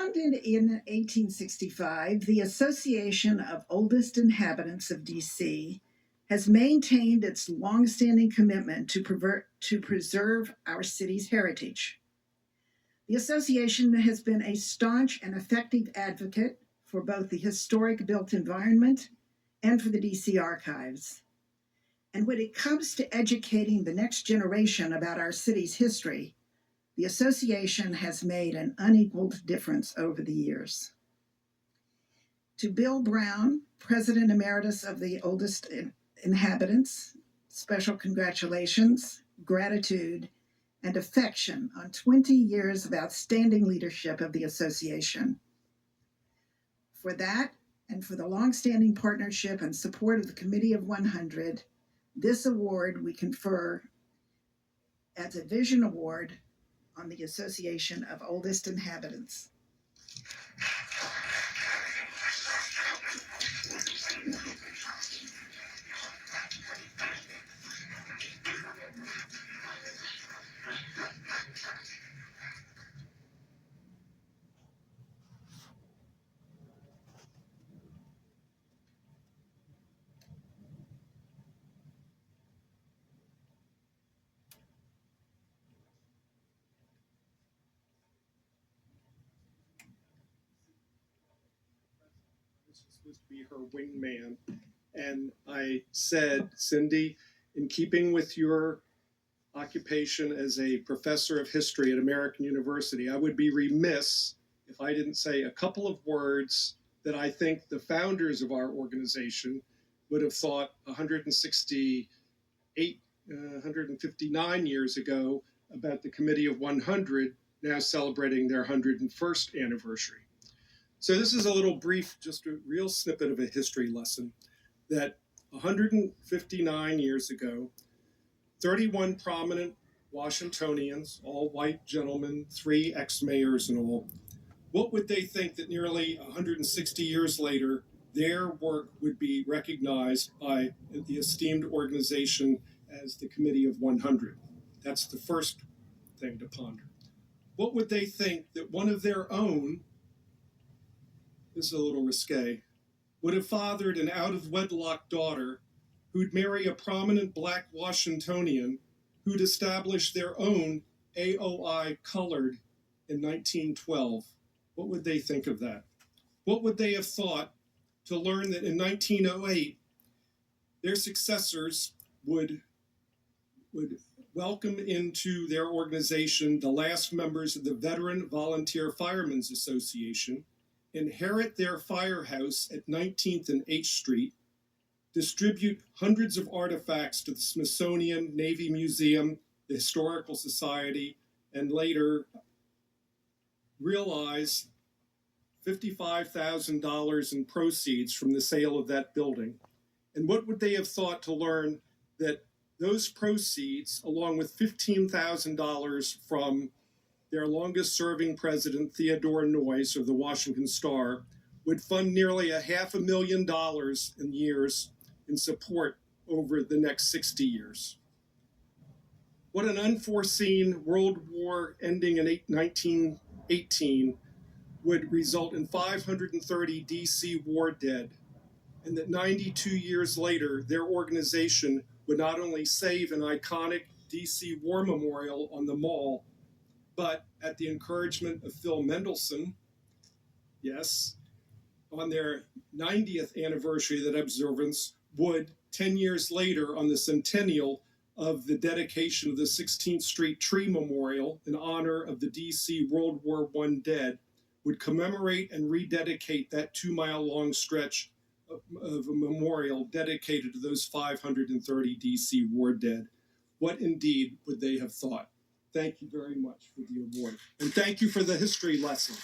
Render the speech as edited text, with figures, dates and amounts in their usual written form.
Founded in 1865, the Association of Oldest Inhabitants of DC has maintained its longstanding commitment to preserve our city's heritage. The association has been a staunch and effective advocate for both the historic built environment and for the DC archives. And when it comes to educating the next generation about our city's history, the association has made an unequaled difference over the years. To Bill Brown, President Emeritus of the Oldest Inhabitants, special congratulations, gratitude, and affection on 20 years of outstanding leadership of the association. For that, and for the longstanding partnership and support of the Committee of 100, this award we confer as a Vision Award on the Association of Oldest Inhabitants. Was to be her wingman. And I said, Cindy, in keeping with your occupation as a professor of history at American University, I would be remiss if I didn't say a couple of words that I think the founders of our organization would have thought 159 years ago about the Committee of 100 now celebrating their 101st anniversary. So this is a little brief, just a real snippet of a history lesson that 159 years ago, 31 prominent Washingtonians, all white gentlemen, 3 ex-mayors and all, what would they think that nearly 160 years later, their work would be recognized by the esteemed organization as the Committee of 100? That's the first thing to ponder. What would they think that one of their own, this is a little risque, would have fathered an out-of-wedlock daughter who'd marry a prominent black Washingtonian who'd establish their own AOI colored in 1912? What would they think of that? What would they have thought to learn that in 1908, their successors would welcome into their organization the last members of the Veteran Volunteer Firemen's Association, inherit their firehouse at 19th and H Street, distribute hundreds of artifacts to the Smithsonian, Navy Museum, the Historical Society, and later realize $55,000 in proceeds from the sale of that building? And what would they have thought to learn that those proceeds, along with $15,000 from their longest-serving president, Theodore Noyes of the Washington Star, would fund nearly $500,000 in years in support over the next 60 years. What an unforeseen World War ending in 1918 would result in 530 DC war dead, and that 92 years later, their organization would not only save an iconic DC war memorial on the Mall, but at the encouragement of Phil Mendelssohn, yes, on their 90th anniversary of that observance, would 10 years later, on the centennial of the dedication of the 16th Street Tree Memorial in honor of the DC World War I dead, would commemorate and rededicate that 2-mile-long stretch of a memorial dedicated to those 530 DC war dead. What indeed would they have thought? Thank you very much for the award. And thank you for the history lesson.